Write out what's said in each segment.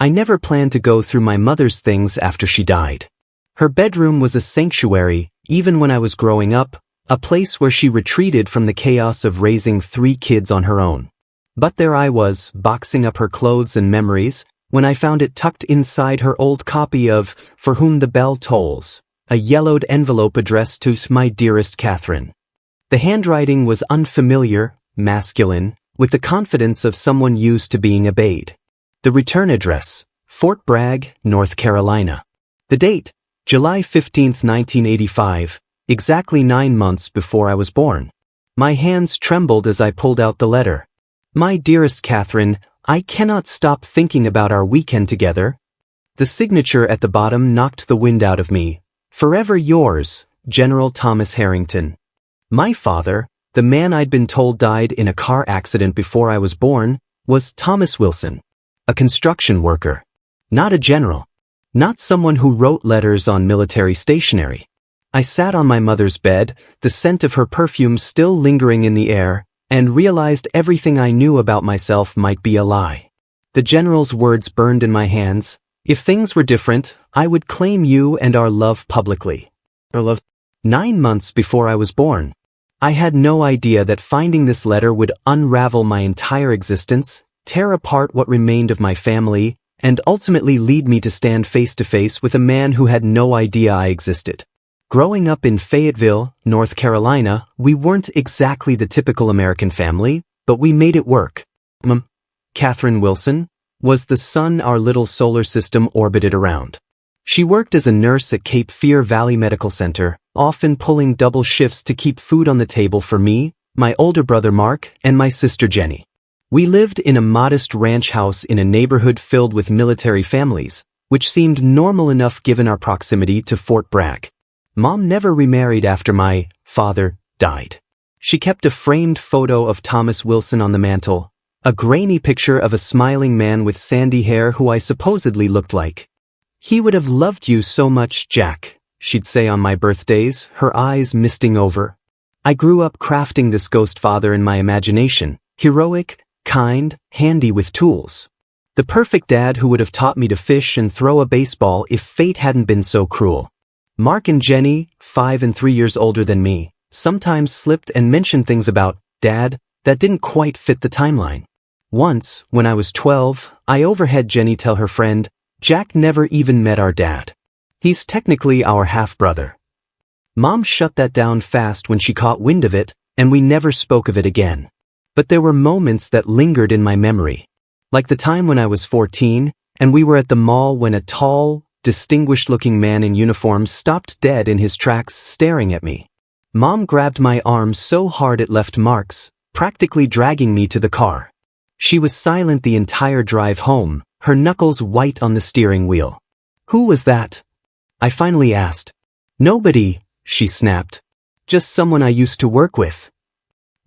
I never planned to go through my mother's things after she died. Her bedroom was a sanctuary, even when I was growing up, a place where she retreated from the chaos of raising 3 kids on her own. But there I was, boxing up her clothes and memories, when I found it tucked inside her old copy of For Whom the Bell Tolls, a yellowed envelope addressed to My Dearest Catherine. The handwriting was unfamiliar, masculine, with the confidence of someone used to being obeyed. The return address, Fort Bragg, North Carolina. The date, July 15, 1985, exactly 9 months before I was born. My hands trembled as I pulled out the letter. My dearest Catherine, I cannot stop thinking about our weekend together. The signature at the bottom knocked the wind out of me. Forever yours, General Thomas Harrington. My father, the man I'd been told died in a car accident before I was born, was Thomas Wilson. A construction worker. Not a general. Not someone who wrote letters on military stationery. I sat on my mother's bed, the scent of her perfume still lingering in the air, and realized everything I knew about myself might be a lie. The general's words burned in my hands. If things were different, I would claim you and our love publicly. 9 months before I was born. I had no idea that finding this letter would unravel my entire existence, tear apart what remained of my family, and ultimately lead me to stand face to face with a man who had no idea I existed. Growing up in Fayetteville, North Carolina, we weren't exactly the typical American family, but we made it work. Catherine Wilson was the sun our little solar system orbited around. She worked as a nurse at Cape Fear Valley Medical Center, often pulling double shifts to keep food on the table for me, my older brother Mark, and my sister Jenny. We lived in a modest ranch house in a neighborhood filled with military families, which seemed normal enough given our proximity to Fort Bragg. Mom never remarried after my father died. She kept a framed photo of Thomas Wilson on the mantle, a grainy picture of a smiling man with sandy hair who I supposedly looked like. He would have loved you so much, Jack, she'd say on my birthdays, her eyes misting over. I grew up crafting this ghost father in my imagination, heroic, kind, handy with tools. The perfect dad who would have taught me to fish and throw a baseball if fate hadn't been so cruel. Mark and Jenny, 5 and 3 years older than me, sometimes slipped and mentioned things about Dad that didn't quite fit the timeline. Once, when I was 12, I overheard Jenny tell her friend, Jack never even met our dad. He's technically our half-brother. Mom shut that down fast when she caught wind of it, and we never spoke of it again. But there were moments that lingered in my memory. Like the time when I was 14, and we were at the mall when a tall, distinguished-looking man in uniform stopped dead in his tracks staring at me. Mom grabbed my arm so hard it left marks, practically dragging me to the car. She was silent the entire drive home, her knuckles white on the steering wheel. Who was that? I finally asked. Nobody, she snapped. Just someone I used to work with.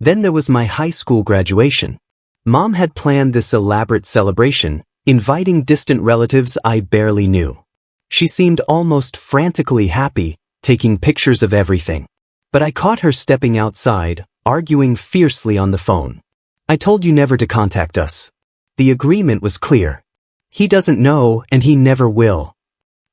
Then there was my high school graduation. Mom had planned this elaborate celebration, inviting distant relatives I barely knew. She seemed almost frantically happy, taking pictures of everything. But I caught her stepping outside, arguing fiercely on the phone. I told you never to contact us. The agreement was clear. He doesn't know and he never will.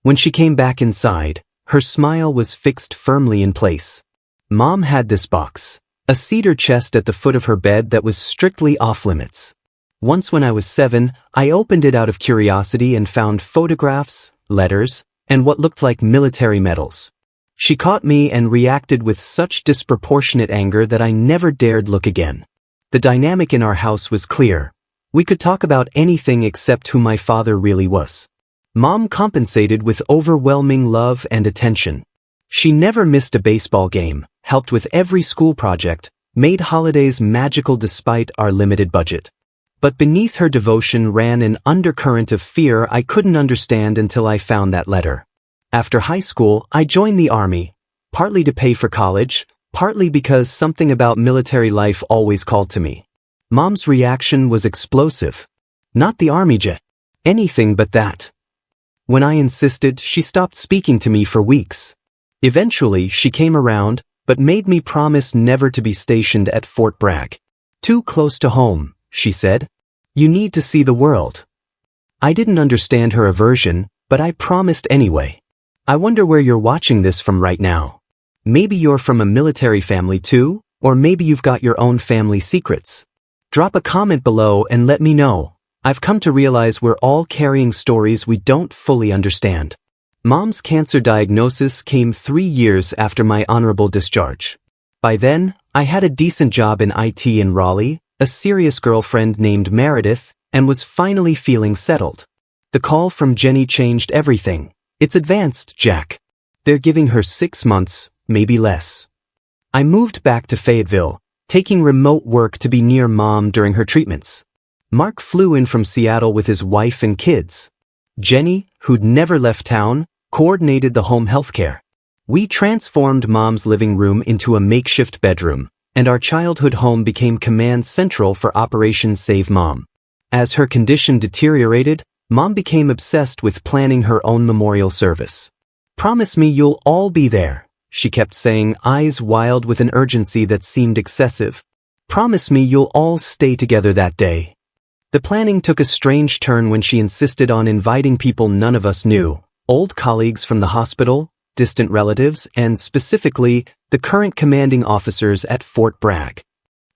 When she came back inside, her smile was fixed firmly in place. Mom had this box, a cedar chest at the foot of her bed that was strictly off-limits. Once when I was 7, I opened it out of curiosity and found photographs, letters, and what looked like military medals. She caught me and reacted with such disproportionate anger that I never dared look again. The dynamic in our house was clear. We could talk about anything except who my father really was. Mom compensated with overwhelming love and attention. She never missed a baseball game, helped with every school project, made holidays magical despite our limited budget. But beneath her devotion ran an undercurrent of fear I couldn't understand until I found that letter. After high school, I joined the Army, partly to pay for college, partly because something about military life always called to me. Mom's reaction was explosive. Not the Army jet. Anything but that. When I insisted, she stopped speaking to me for weeks. Eventually, she came around, but made me promise never to be stationed at Fort Bragg. Too close to home, she said. You need to see the world. I didn't understand her aversion, but I promised anyway. I wonder where you're watching this from right now. Maybe you're from a military family too, or maybe you've got your own family secrets. Drop a comment below and let me know. I've come to realize we're all carrying stories we don't fully understand. Mom's cancer diagnosis came 3 years after my honorable discharge. By then, I had a decent job in IT in Raleigh, a serious girlfriend named Meredith, and was finally feeling settled. The call from Jenny changed everything. It's advanced, Jack. They're giving her 6 months, maybe less. I moved back to Fayetteville, taking remote work to be near Mom during her treatments. Mark flew in from Seattle with his wife and kids. Jenny, who'd never left town, coordinated the home healthcare. We transformed Mom's living room into a makeshift bedroom, and our childhood home became command central for Operation Save Mom. As her condition deteriorated, Mom became obsessed with planning her own memorial service. "Promise me you'll all be there," she kept saying, eyes wild with an urgency that seemed excessive. "Promise me you'll all stay together that day." The planning took a strange turn when she insisted on inviting people none of us knew, old colleagues from the hospital, distant relatives, and specifically, the current commanding officers at Fort Bragg.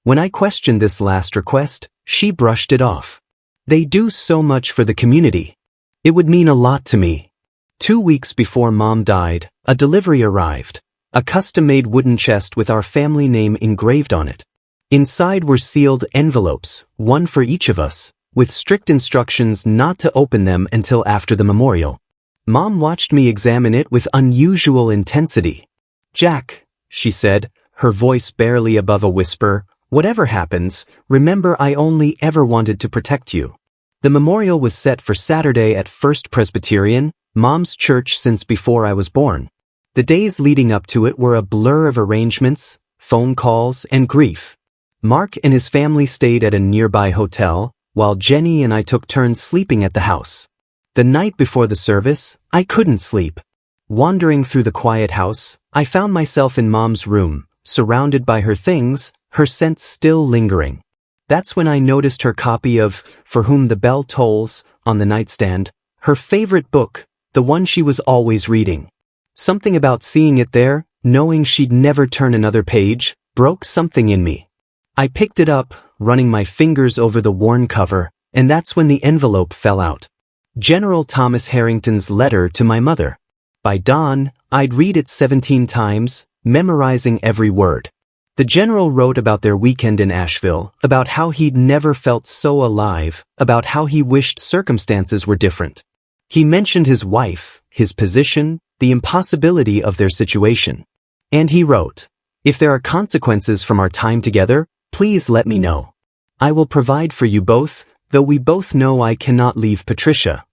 When I questioned this last request, she brushed it off. "They do so much for the community. It would mean a lot to me." 2 weeks before Mom died, a delivery arrived, a custom-made wooden chest with our family name engraved on it. Inside were sealed envelopes, one for each of us, with strict instructions not to open them until after the memorial. Mom watched me examine it with unusual intensity. "Jack," she said, her voice barely above a whisper, "whatever happens, remember I only ever wanted to protect you." The memorial was set for Saturday at First Presbyterian, Mom's church since before I was born. The days leading up to it were a blur of arrangements, phone calls, and grief. Mark and his family stayed at a nearby hotel, while Jenny and I took turns sleeping at the house. The night before the service, I couldn't sleep. Wandering through the quiet house, I found myself in Mom's room, surrounded by her things, her scent still lingering. That's when I noticed her copy of For Whom the Bell Tolls on the nightstand, her favorite book, the one she was always reading. Something about seeing it there, knowing she'd never turn another page, broke something in me. I picked it up, running my fingers over the worn cover, and that's when the envelope fell out. General Thomas Harrington's letter to my mother. By dawn, I'd read it 17 times, memorizing every word. The general wrote about their weekend in Asheville, about how he'd never felt so alive, about how he wished circumstances were different. He mentioned his wife, his position, the impossibility of their situation. And he wrote, "If there are consequences from our time together, please let me know. I will provide for you both, though we both know I cannot leave Patricia."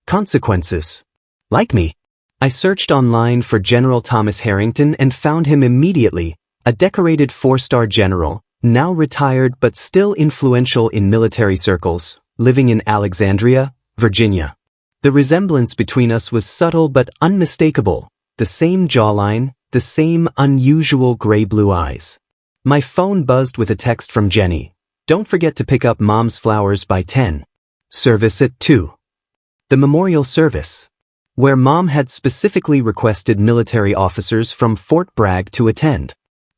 Consequences. Like me. I searched online for General Thomas Harrington and found him immediately, a decorated 4-star general, now retired but still influential in military circles, living in Alexandria, Virginia. The resemblance between us was subtle but unmistakable, the same jawline, the same unusual gray-blue eyes. My phone buzzed with a text from Jenny. "Don't forget to pick up Mom's flowers by 10. Service at 2. The memorial service, where Mom had specifically requested military officers from Fort Bragg to attend.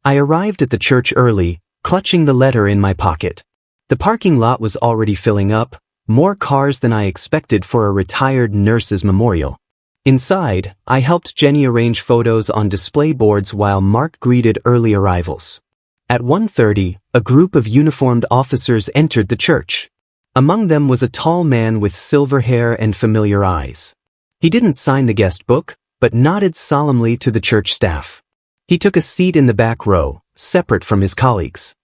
I arrived at the church early, clutching the letter in my pocket. The parking lot was already filling up, more cars than I expected for a retired nurse's memorial. Inside, I helped Jenny arrange photos on display boards while Mark greeted early arrivals. At 1:30, a group of uniformed officers entered the church. Among them was a tall man with silver hair and familiar eyes. He didn't sign the guest book, but nodded solemnly to the church staff. He took a seat in the back row, separate from his colleagues.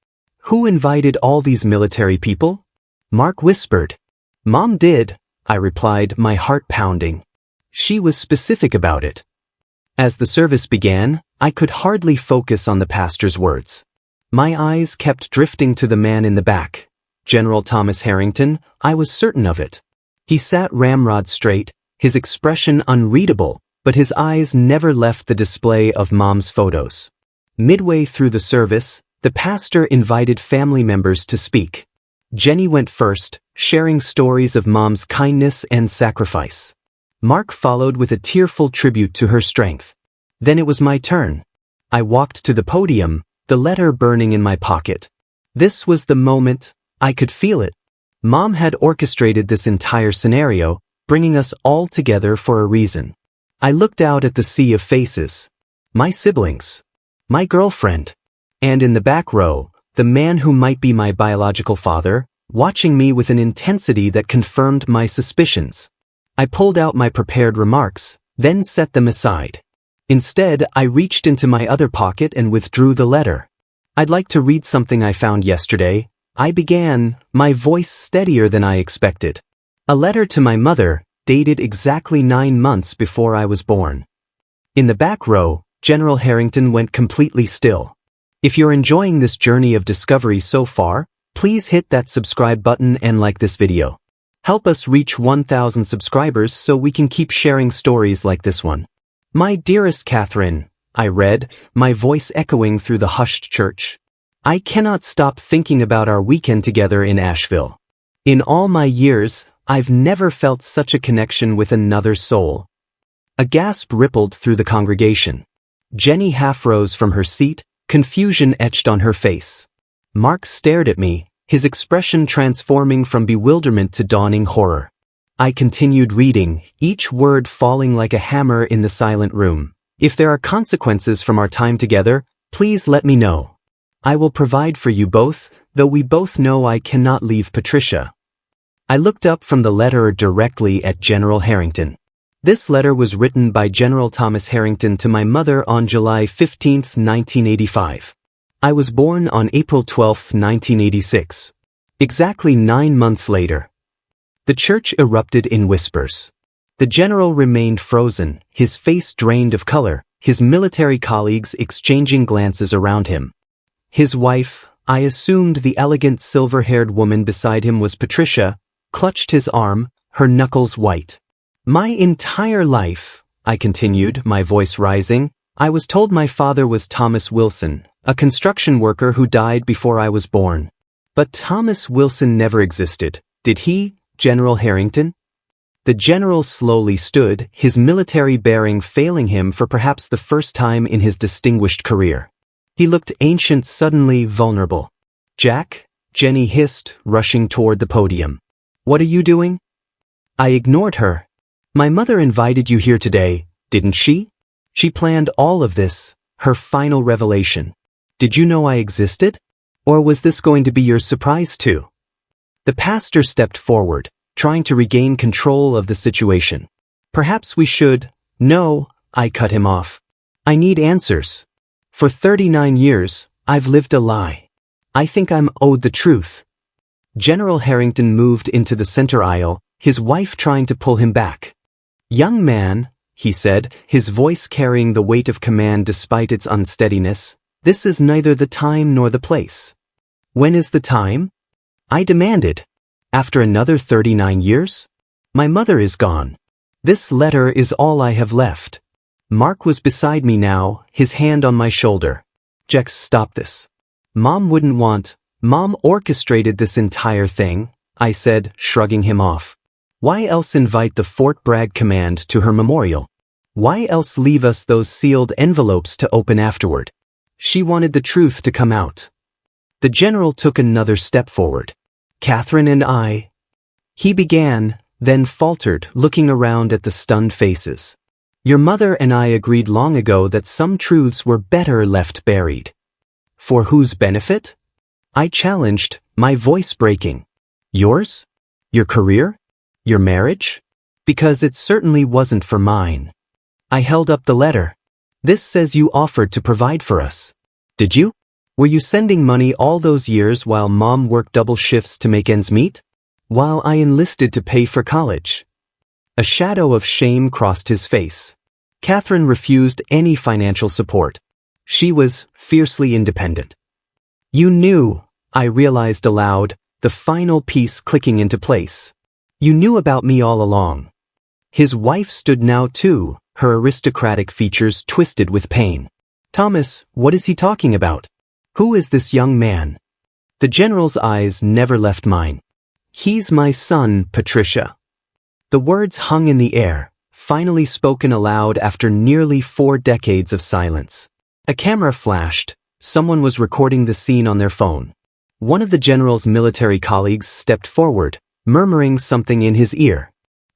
"Who invited all these military people?" Mark whispered. "Mom did," I replied, my heart pounding. She was specific about it. As the service began, I could hardly focus on the pastor's words. My eyes kept drifting to the man in the back. General Thomas Harrington, I was certain of it. He sat ramrod straight, his expression unreadable, but his eyes never left the display of Mom's photos. Midway through the service, the pastor invited family members to speak. Jenny went first, sharing stories of Mom's kindness and sacrifice. Mark followed with a tearful tribute to her strength. Then it was my turn. I walked to the podium, the letter burning in my pocket. This was the moment. I could feel it. Mom had orchestrated this entire scenario, bringing us all together for a reason. I looked out at the sea of faces. My siblings. My girlfriend. And in the back row, the man who might be my biological father, watching me with an intensity that confirmed my suspicions. I pulled out my prepared remarks, then set them aside. Instead, I reached into my other pocket and withdrew the letter. I'd like to read something I found yesterday. I began, my voice steadier than I expected. A letter to my mother, dated exactly 9 months before I was born. In the back row, General Harrington went completely still. If you're enjoying this journey of discovery so far, please hit that subscribe button and like this video. Help us reach 1,000 subscribers so we can keep sharing stories like this one. My dearest Catherine, I read, my voice echoing through the hushed church. I cannot stop thinking about our weekend together in Asheville. In all my years, I've never felt such a connection with another soul. A gasp rippled through the congregation. Jenny half rose from her seat, confusion etched on her face. Mark stared at me, his expression transforming from bewilderment to dawning horror. I continued reading, each word falling like a hammer in the silent room. If there are consequences from our time together, please let me know. I will provide for you both, though we both know I cannot leave Patricia. I looked up from the letter directly at General Harrington. This letter was written by General Thomas Harrington to my mother on July 15, 1985. I was born on April 12, 1986. Exactly 9 months later. The church erupted in whispers. The general remained frozen, his face drained of color, his military colleagues exchanging glances around him. His wife, I assumed the elegant silver-haired woman beside him was Patricia, clutched his arm, her knuckles white. My entire life, I continued, my voice rising, I was told my father was Thomas Wilson, a construction worker who died before I was born. But Thomas Wilson never existed, did he, General Harrington? The general slowly stood, his military bearing failing him for perhaps the first time in his distinguished career. He looked ancient, suddenly vulnerable. Jack, Jenny hissed, rushing toward the podium. What are you doing? I ignored her. My mother invited you here today, didn't she? She planned all of this, her final revelation. Did you know I existed? Or was this going to be your surprise too? The pastor stepped forward, trying to regain control of the situation. Perhaps we should. No, I cut him off. I need answers. For 39 years, I've lived a lie. I think I'm owed the truth. General Harrington moved into the center aisle, his wife trying to pull him back. Young man, he said, his voice carrying the weight of command despite its unsteadiness, this is neither the time nor the place. When is the time? I demanded. After another 39 years? My mother is gone. This letter is all I have left. Mark was beside me now, his hand on my shoulder. Jack, stop this. Mom wouldn't want. Mom orchestrated this entire thing, I said, shrugging him off. Why else invite the Fort Bragg command to her memorial? Why else leave us those sealed envelopes to open afterward? She wanted the truth to come out. The general took another step forward. Catherine and I. He began, then faltered, looking around at the stunned faces. Your mother and I agreed long ago that some truths were better left buried. For whose benefit? I challenged, my voice breaking. Yours? Your career? Your marriage? Because it certainly wasn't for mine. I held up the letter. This says you offered to provide for us. Did you? Were you sending money all those years while Mom worked double shifts to make ends meet? While I enlisted to pay for college? A shadow of shame crossed his face. Catherine refused any financial support. She was fiercely independent. You knew, I realized aloud, the final piece clicking into place. You knew about me all along. His wife stood now too, her aristocratic features twisted with pain. Thomas, what is he talking about? Who is this young man? The general's eyes never left mine. He's my son, Patricia. The words hung in the air, finally spoken aloud after nearly 4 decades of silence. A camera flashed. Someone was recording the scene on their phone. One of the general's military colleagues stepped forward, murmuring something in his ear.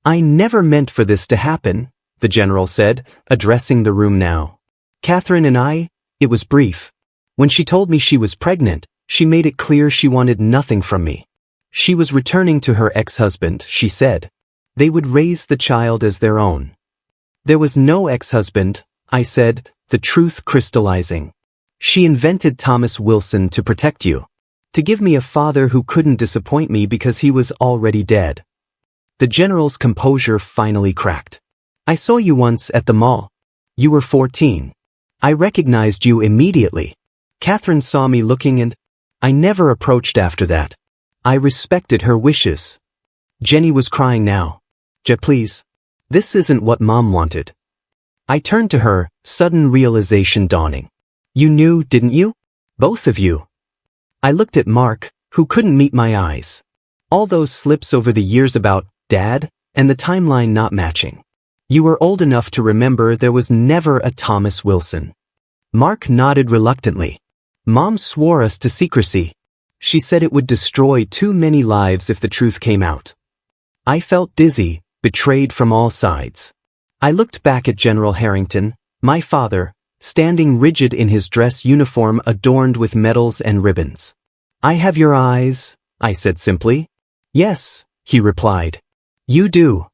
"I never meant for this to happen," the general said, addressing the room now. "Catherine and it was brief. When she told me she was pregnant, she made it clear she wanted nothing from me. She was returning to her ex-husband, she said. They would raise the child as their own." "There was no ex-husband," I said, the truth crystallizing. "She invented Thomas Wilson to protect you. To give me a father who couldn't disappoint me because he was already dead." The general's composure finally cracked. "I saw you once at the mall. You were 14. I recognized you immediately. Catherine saw me looking and I never approached after that. I respected her wishes." Jenny was crying now. Please. This isn't what Mom wanted." I turned to her, sudden realization dawning. "You knew, didn't you? Both of you." I looked at Mark, who couldn't meet my eyes. All those slips over the years about Dad and the timeline not matching. "You were old enough to remember there was never a Thomas Wilson." Mark nodded reluctantly. "Mom swore us to secrecy. She said it would destroy too many lives if the truth came out." I felt dizzy, betrayed from all sides. I looked back at General Harrington, my father, standing rigid in his dress uniform adorned with medals and ribbons. "I have your eyes," I said simply. "Yes," he replied. "You do."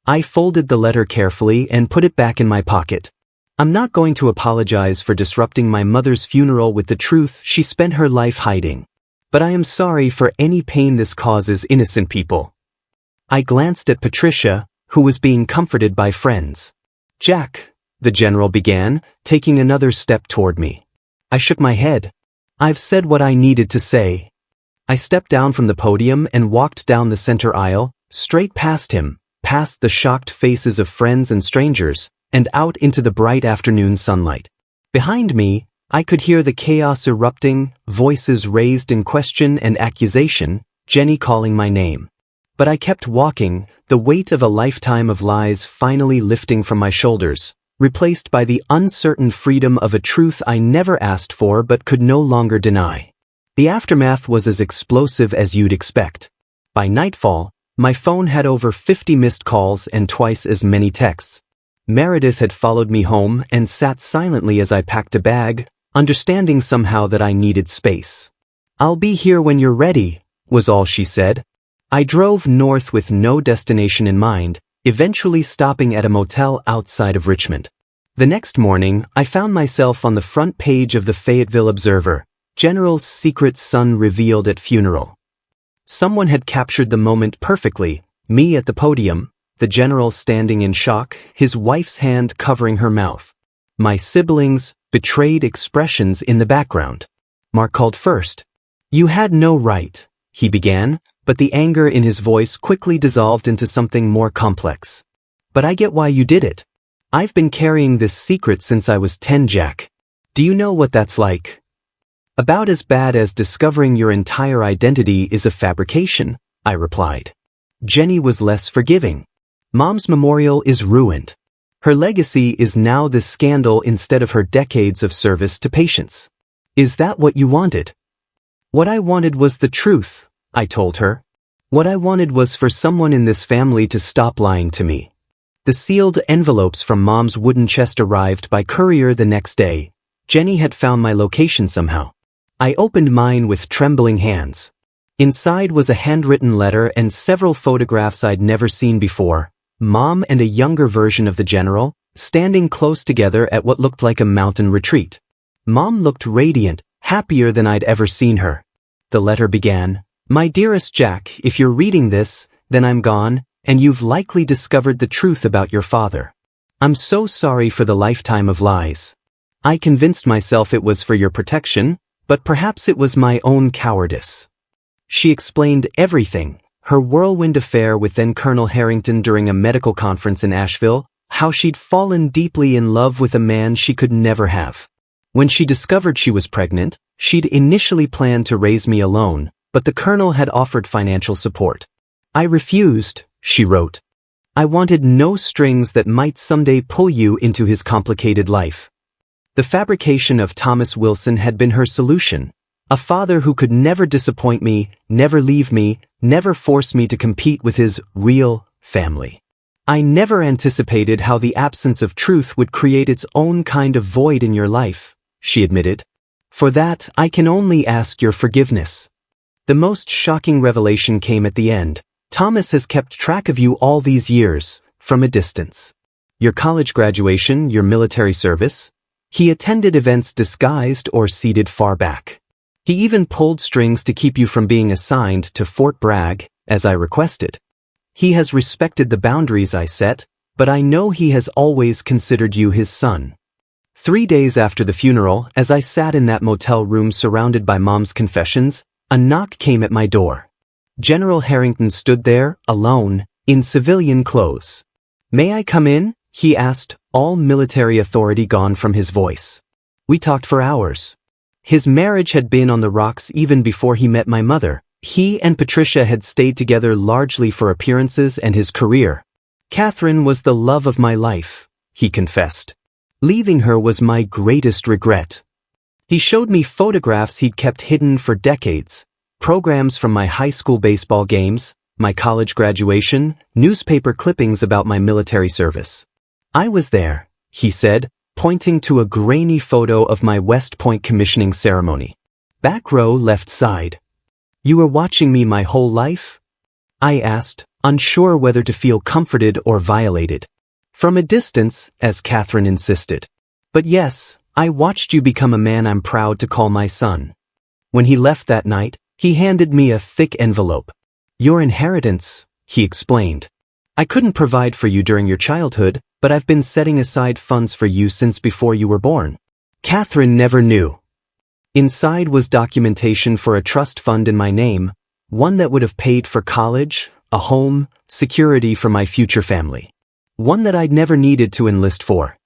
I folded the letter carefully and put it back in my pocket. I'm not going to apologize for disrupting my mother's funeral with the truth she spent her life hiding. But I am sorry for any pain this causes innocent people. I glanced at Patricia, who was being comforted by friends. "Jack," the general began, taking another step toward me. I shook my head. "I've said what I needed to say." I stepped down from the podium and walked down the center aisle, straight past him, past the shocked faces of friends and strangers, and out into the bright afternoon sunlight. Behind me, I could hear the chaos erupting, voices raised in question and accusation, Jenny calling my name. But I kept walking, the weight of a lifetime of lies finally lifting from my shoulders, replaced by the uncertain freedom of a truth I never asked for but could no longer deny. The aftermath was as explosive as you'd expect. By nightfall, my phone had over 50 missed calls and twice as many texts. Meredith had followed me home and sat silently as I packed a bag, understanding somehow that I needed space. "I'll be here when you're ready," was all she said. I drove north with no destination in mind, eventually stopping at a motel outside of Richmond. The next morning, I found myself on the front page of the Fayetteville Observer, General's secret son revealed at funeral. Someone had captured the moment perfectly, me at the podium, the general standing in shock, his wife's hand covering her mouth. My siblings, betrayed expressions in the background. Mark called first. "You had no right," he began, but the anger in his voice quickly dissolved into something more complex. "But I get why you did it. I've been carrying this secret since I was 10, Jack. Do you know what that's like? About as bad as discovering your entire identity is a fabrication," I replied. Jenny was less forgiving. "Mom's memorial is ruined. Her legacy is now this scandal instead of her decades of service to patients. Is that what you wanted?" "What I wanted was the truth," I told her. "What I wanted was for someone in this family to stop lying to me." The sealed envelopes from Mom's wooden chest arrived by courier the next day. Jenny had found my location somehow. I opened mine with trembling hands. Inside was a handwritten letter and several photographs I'd never seen before. Mom and a younger version of the general, standing close together at what looked like a mountain retreat. Mom looked radiant, happier than I'd ever seen her. The letter began, "My dearest Jack, if you're reading this, then I'm gone, and you've likely discovered the truth about your father. I'm so sorry for the lifetime of lies. I convinced myself it was for your protection, but perhaps it was my own cowardice." She explained everything, her whirlwind affair with then Colonel Harrington during a medical conference in Asheville, how she'd fallen deeply in love with a man she could never have. When she discovered she was pregnant, she'd initially planned to raise me alone, but the colonel had offered financial support. I refused, she wrote. I wanted no strings that might someday pull you into his complicated life. The fabrication of Thomas Wilson had been her solution. A father who could never disappoint me, never leave me, never force me to compete with his real family. I never anticipated how the absence of truth would create its own kind of void in your life, she admitted. For that, I can only ask your forgiveness. The most shocking revelation came at the end. Thomas has kept track of you all these years, from a distance. Your college graduation, your military service. He attended events disguised or seated far back. He even pulled strings to keep you from being assigned to Fort Bragg, as I requested. He has respected the boundaries I set, but I know he has always considered you his son. 3 days after the funeral, as I sat in that motel room surrounded by Mom's confessions, a knock came at my door. General Harrington stood there, alone, in civilian clothes. May I come in? He asked, all military authority gone from his voice. We talked for hours. His marriage had been on the rocks even before he met my mother. He and Patricia had stayed together largely for appearances and his career. Catherine was the love of my life, he confessed. Leaving her was my greatest regret. He showed me photographs he'd kept hidden for decades, programs from my high school baseball games, my college graduation, newspaper clippings about my military service. I was there, he said, pointing to a grainy photo of my West Point commissioning ceremony. Back row, left side. You were watching me my whole life? I asked, unsure whether to feel comforted or violated. From a distance, as Catherine insisted. But yes, I watched you become a man I'm proud to call my son. When he left that night, he handed me a thick envelope. Your inheritance, he explained. I couldn't provide for you during your childhood, but I've been setting aside funds for you since before you were born. Catherine never knew. Inside was documentation for a trust fund in my name, one that would have paid for college, a home, security for my future family. One that I'd never needed to enlist for.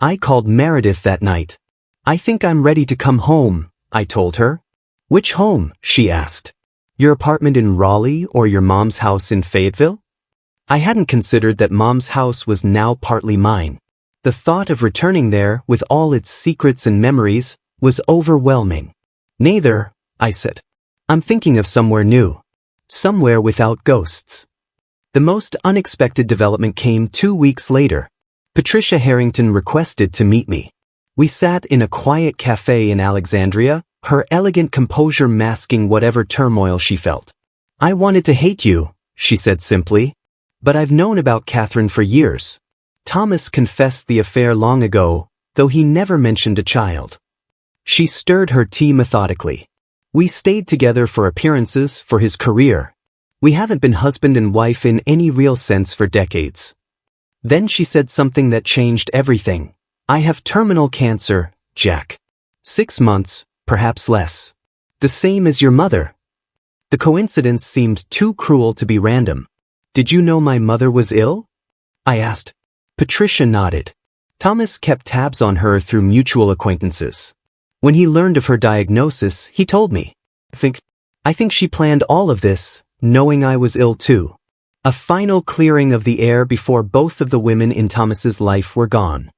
I called Meredith that night. I think I'm ready to come home, I told her. Which home? She asked. Your apartment in Raleigh or your mom's house in Fayetteville? I hadn't considered that Mom's house was now partly mine. The thought of returning there, with all its secrets and memories, was overwhelming. Neither, I said. I'm thinking of somewhere new. Somewhere without ghosts. The most unexpected development came 2 weeks later. Patricia Harrington requested to meet me. We sat in a quiet cafe in Alexandria, her elegant composure masking whatever turmoil she felt. I wanted to hate you, she said simply. But I've known about Catherine for years. Thomas confessed the affair long ago, though he never mentioned a child. She stirred her tea methodically. We stayed together for appearances, for his career. We haven't been husband and wife in any real sense for decades. Then she said something that changed everything. I have terminal cancer, Jack. 6 months, perhaps less. The same as your mother. The coincidence seemed too cruel to be random. Did you know my mother was ill? I asked. Patricia nodded. Thomas kept tabs on her through mutual acquaintances. When he learned of her diagnosis, he told me. I think she planned all of this, knowing I was ill too. A final clearing of the air before both of the women in Thomas's life were gone.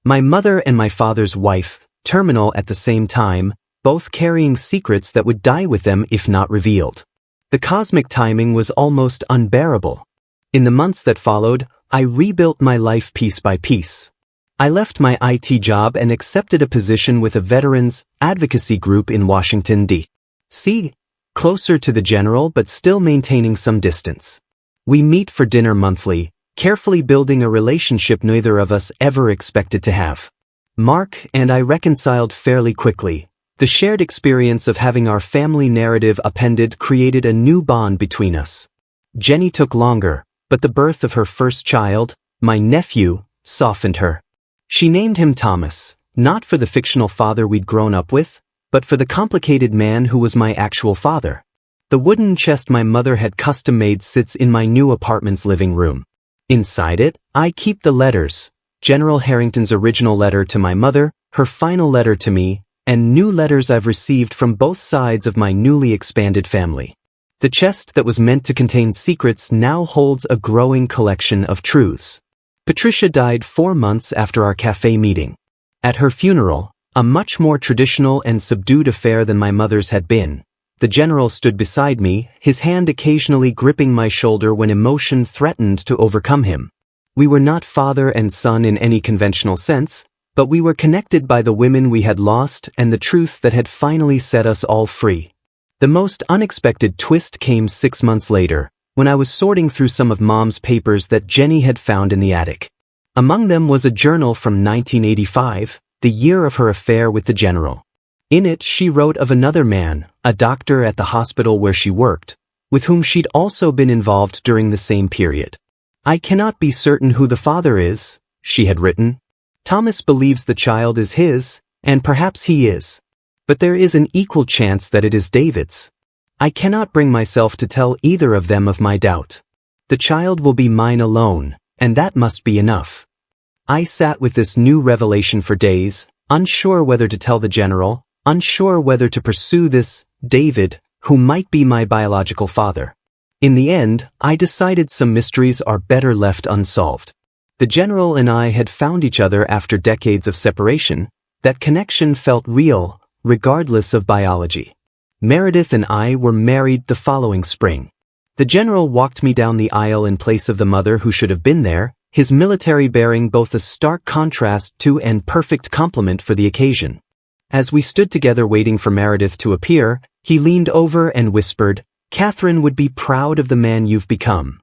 My mother and my father's wife, terminal at the same time, both carrying secrets that would die with them if not revealed. The cosmic timing was almost unbearable. In the months that followed, I rebuilt my life piece by piece. I left my IT job and accepted a position with a veterans advocacy group in Washington, D.C., closer to the general but still maintaining some distance. We meet for dinner monthly, carefully building a relationship neither of us ever expected to have. Mark and I reconciled fairly quickly. The shared experience of having our family narrative appended created a new bond between us. Jenny took longer, but the birth of her first child, my nephew, softened her. She named him Thomas, not for the fictional father we'd grown up with, but for the complicated man who was my actual father. The wooden chest my mother had custom-made sits in my new apartment's living room. Inside it, I keep the letters, General Harrington's original letter to my mother, her final letter to me, and new letters I've received from both sides of my newly expanded family. The chest that was meant to contain secrets now holds a growing collection of truths. Patricia died 4 months after our cafe meeting. At her funeral, a much more traditional and subdued affair than my mother's had been, the general stood beside me, his hand occasionally gripping my shoulder when emotion threatened to overcome him. We were not father and son in any conventional sense, but we were connected by the women we had lost and the truth that had finally set us all free. The most unexpected twist came 6 months later, when I was sorting through some of Mom's papers that Jenny had found in the attic. Among them was a journal from 1985, the year of her affair with the general. In it she wrote of another man, a doctor at the hospital where she worked, with whom she'd also been involved during the same period. "I cannot be certain who the father is," she had written. "Thomas believes the child is his, and perhaps he is. But there is an equal chance that it is David's. I cannot bring myself to tell either of them of my doubt. The child will be mine alone, and that must be enough." I sat with this new revelation for days, unsure whether to tell the general, unsure whether to pursue this David, who might be my biological father. In the end, I decided some mysteries are better left unsolved. The general and I had found each other after decades of separation. That connection felt real, regardless of biology. Meredith and I were married the following spring. The general walked me down the aisle in place of the mother who should have been there, his military bearing both a stark contrast to and perfect complement for the occasion. As we stood together waiting for Meredith to appear, he leaned over and whispered, "Catherine would be proud of the man you've become."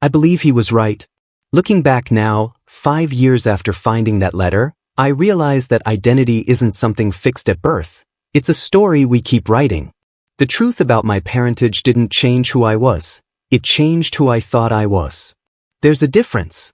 I believe he was right. Looking back now, 5 years after finding that letter, I realize that identity isn't something fixed at birth. It's a story we keep writing. The truth about my parentage didn't change who I was. It changed who I thought I was. There's a difference.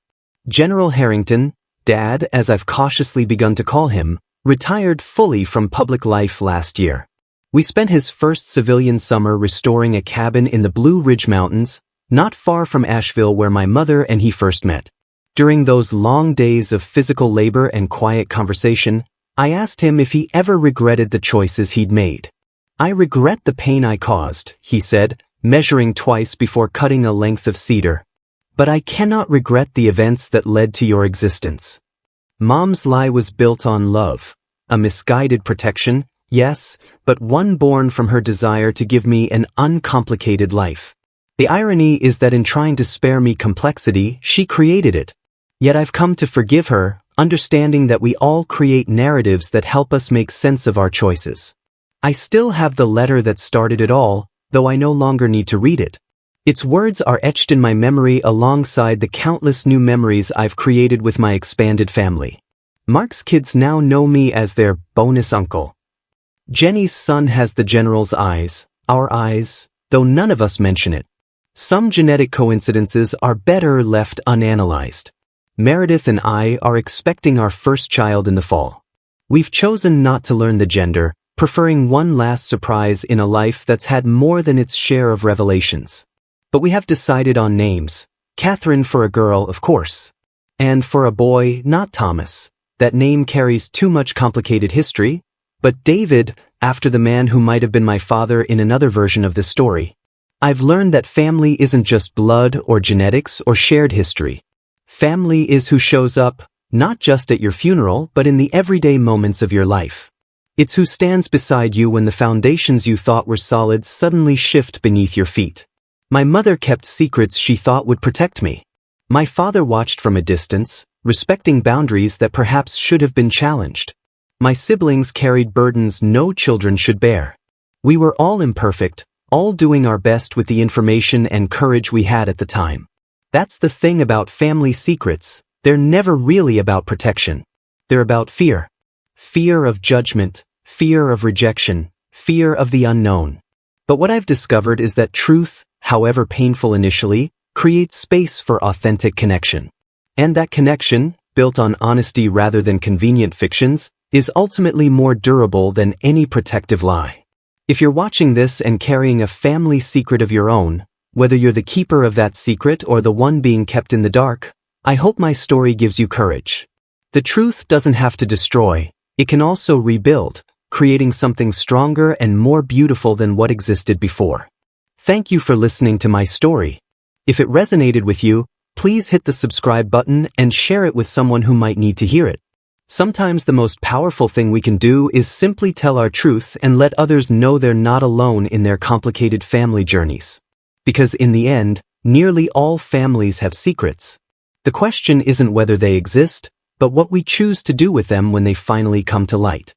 General Harrington, Dad, as I've cautiously begun to call him, retired fully from public life last year. We spent his first civilian summer restoring a cabin in the Blue Ridge Mountains, not far from Asheville where my mother and he first met. During those long days of physical labor and quiet conversation, I asked him if he ever regretted the choices he'd made. "I regret the pain I caused," he said, measuring twice before cutting a length of cedar. "But I cannot regret the events that led to your existence." Mom's lie was built on love. A misguided protection, yes, but one born from her desire to give me an uncomplicated life. The irony is that in trying to spare me complexity, she created it. Yet I've come to forgive her, understanding that we all create narratives that help us make sense of our choices. I still have the letter that started it all, though I no longer need to read it. Its words are etched in my memory alongside the countless new memories I've created with my expanded family. Mark's kids now know me as their bonus uncle. Jenny's son has the general's eyes, our eyes, though none of us mention it. Some genetic coincidences are better left unanalyzed. Meredith and I are expecting our first child in the fall. We've chosen not to learn the gender, preferring one last surprise in a life that's had more than its share of revelations. But we have decided on names. Catherine for a girl, of course. And for a boy, not Thomas. That name carries too much complicated history. But David, after the man who might have been my father in another version of this story. I've learned that family isn't just blood or genetics or shared history. Family is who shows up, not just at your funeral, but in the everyday moments of your life. It's who stands beside you when the foundations you thought were solid suddenly shift beneath your feet. My mother kept secrets she thought would protect me. My father watched from a distance, respecting boundaries that perhaps should have been challenged. My siblings carried burdens no children should bear. We were all imperfect, all doing our best with the information and courage we had at the time. That's the thing about family secrets, they're never really about protection. They're about fear. Fear of judgment, fear of rejection, fear of the unknown. But what I've discovered is that truth, however painful initially, creates space for authentic connection. And that connection, built on honesty rather than convenient fictions, is ultimately more durable than any protective lie. If you're watching this and carrying a family secret of your own, whether you're the keeper of that secret or the one being kept in the dark, I hope my story gives you courage. The truth doesn't have to destroy, it can also rebuild, creating something stronger and more beautiful than what existed before. Thank you for listening to my story. If it resonated with you, please hit the subscribe button and share it with someone who might need to hear it. Sometimes the most powerful thing we can do is simply tell our truth and let others know they're not alone in their complicated family journeys. Because in the end, nearly all families have secrets. The question isn't whether they exist, but what we choose to do with them when they finally come to light.